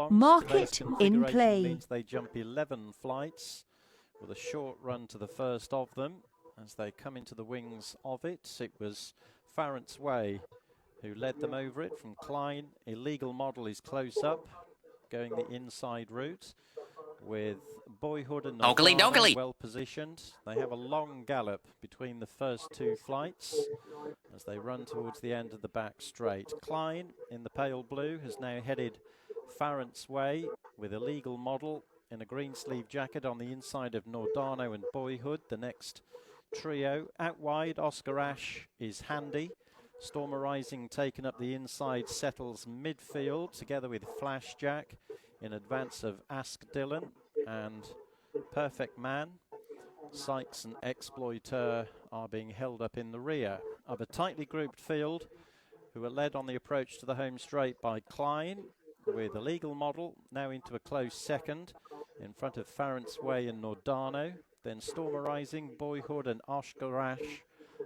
furlongs. Market in play. Means they jump 11 flights with a short run to the first of them. As they come into the wings of it, it was Farrant's Way who led them over it from Klein. Illegal Model is close up, going the inside route, with Boyhood and Nordano well positioned. They have a long gallop between the first two flights as they run towards the end of the back straight. Klein in the pale blue has now headed Farrant's Way with Illegal Model in a green sleeve jacket on the inside of Nordano and Boyhood. The next trio out wide, Oscar Ash is handy. Stormer Rising taken up the inside, settles midfield together with Flash Jack in advance of Ask Dylan and Perfect Man. Sykes and Exploiter are being held up in the rear of a tightly grouped field who are led on the approach to the home straight by Klein, with Illegal Model now into a close second in front of Farrant's Way and Nordano. Then Stormer Rising, Boyhood and Oscar Ash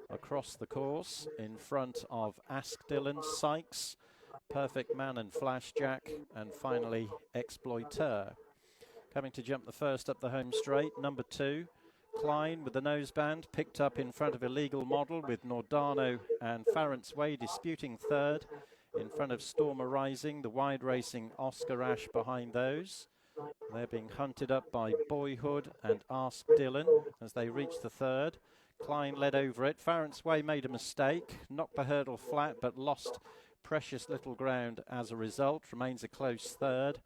across the course in front of Ask Dylan, Sykes, Perfect Man and Flash Jack, and finally Exploiter. Coming to jump the first up the home straight, number 2, Klein with the noseband, picked up in front of Illegal Model with Nordano and Farrant's Way disputing third in front of Stormer Rising, the wide racing Oscar Ash behind those. They're being hunted up by Boyhood and Ask Dylan as they reach the third. Klein led over it. Farrant's Way made a mistake, knocked the hurdle flat but lost precious little ground as a result. Remains a close third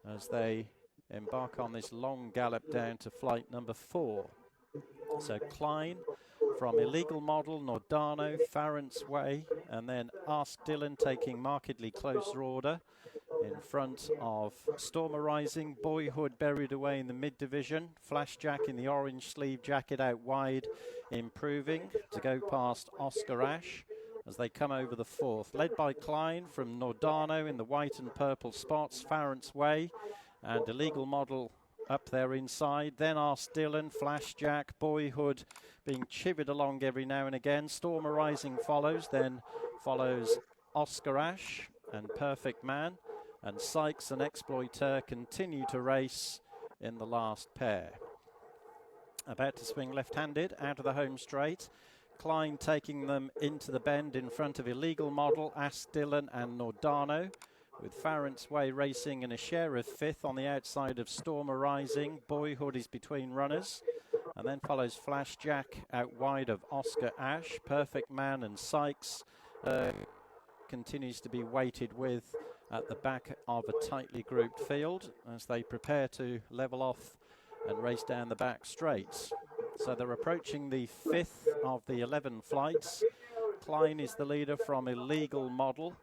as they embark on this long gallop down to flight number 4. So Klein from Illegal Model, Nordano, Farrant's Way, and then Ask Dylan taking markedly closer order in front of Stormer Rising, Boyhood buried away in the mid-division, Flash Jack in the orange sleeve jacket out wide, improving to go past Oscar Ash as they come over the fourth. Led by Klein from Nordano in the white and purple spots, Farrant's Way and Illegal Model up there inside. Then Ask Dylan, Flash Jack, Boyhood being chivied along every now and again. Stormer Rising follows, then follows Oscar Ash and Perfect Man. And Sykes and Exploiter continue to race in the last pair. About to swing left-handed out of the home straight. Klein taking them into the bend in front of Illegal Model, Ask Dylan and Nordano, with Farrant's Way racing in a share of 5th on the outside of Stormer Rising. Boyhood is between runners. And then follows Flash Jack out wide of Oscar Ash. Perfect Man and Sykes continues to be weighted with at the back of a tightly grouped field as they prepare to level off and race down the back straights. So they're approaching the 5th of the 11 flights. Klein is the leader from Illegal Model.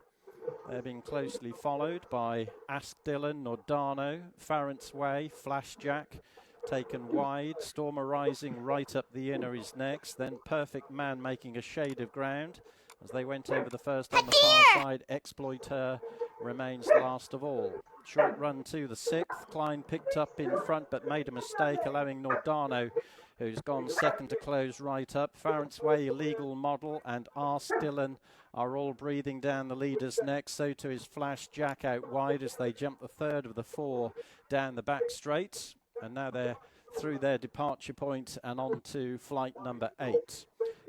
They're being closely followed by Ask Dylan, Nordano, Farrant's Way, Flash Jack taken wide. Stormer Rising right up the inner is next. Then Perfect Man making a shade of ground as they went over the first on the far side. Exploiter remains last of all. Short run to the 6th. Klein picked up in front but made a mistake, allowing Nordano, who's gone second, to close right up. Farrant's Way, Illegal Model and Ask Dylan are all breathing down the leader's neck. So too is Flash Jack out wide as they jump the third of the 4 down the back straight. And now they're through their departure point and on to flight number 8.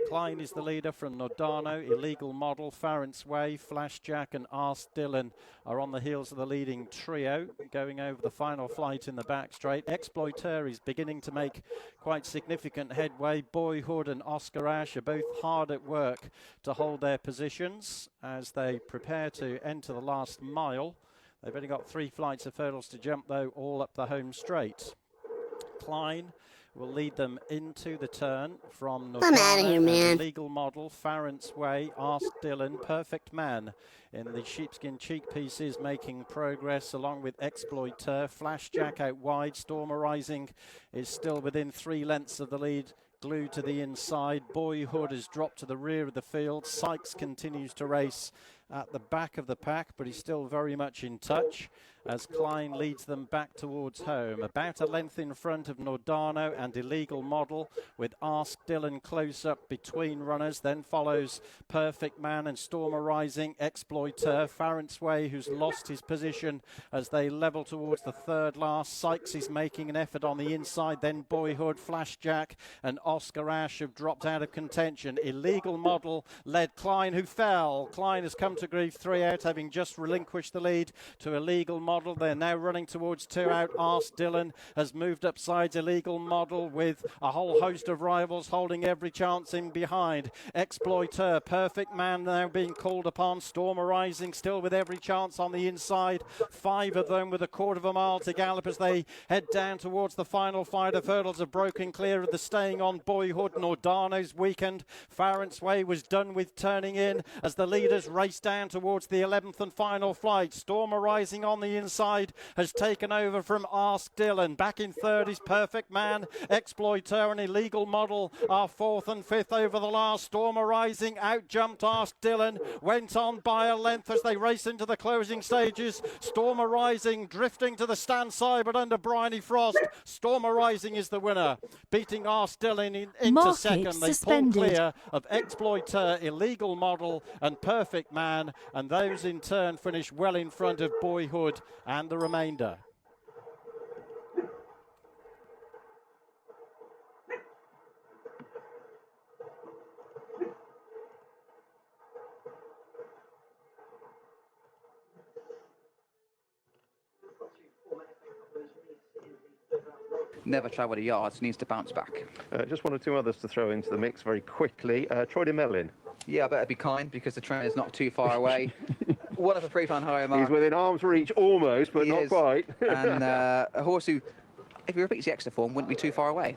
Klein is the leader from Nordano, Illegal Model, Farrant's Way, Flash Jack and Ask Dylan are on the heels of the leading trio, going over the final flight in the back straight. Exploiter is beginning to make quite significant headway. Boyhood and Oscar Ash are both hard at work to hold their positions as they prepare to enter the last mile. They've only got 3 flights of hurdles to jump, though, all up the home straight. Klein will lead them into the turn from I'm out of here, man. Illegal Model, Farrant's Way, Ask Dylan, Perfect Man in the sheepskin cheek pieces making progress along with Exploiter. Flash Jack out wide. Stormer Rising is still within 3 lengths of the lead, glued to the inside. Boyhood has dropped to the rear of the field. Sykes continues to race at the back of the pack, but he's still very much in touch. as Klein leads them back towards home. About a length in front of Nordano and Illegal Model, with Ask Dylan close up between runners. Then follows Perfect Man and Storm Arising, Exploiter, Farrant's Way, who's lost his position as they level towards the third last. Sykes is making an effort on the inside, then Boyhood, Flash Jack and Oscar Ash have dropped out of contention. Illegal Model led Klein, who fell. Klein has come to grief, 3 out, having just relinquished the lead to Illegal Model. They're now running towards 2 out. Ask Dylan has moved up sides Illegal Model, with a whole host of rivals holding every chance in behind. Exploiter, Perfect Man now being called upon. Storm Arising still with every chance on the inside. 5 of them with a quarter of a mile to gallop as they head down towards the final 5 of hurdles, have broken clear of the staying on Boyhood. Nordano's weakened. Farrant's Way was done with turning in as the leaders race down towards the 11th and final flight. Storm Arising on the inside has taken over from Ask Dylan. Back in third is Perfect Man. Exploiter and Illegal Model are 4th and 5th over the last. Storm Arising out-jumped Ask Dylan, went on by a length as they race into the closing stages. Storm Arising drifting to the stand side, but under briny frost. Storm Arising is the winner, beating Ask Dylan into second. They pull clear of Exploiter, Illegal Model and Perfect Man, and those in turn finish well in front of Boyhood and the remainder. Never travelled a yard, needs to bounce back. Just 1 or 2 others to throw into the mix very quickly. Troy de Melin. Yeah, I better be kind because the trainer's not too far away. One of a pre-plan higher mark. He's within arm's reach almost, but not quite. And a horse who, if he repeats the extra form, wouldn't be too far away.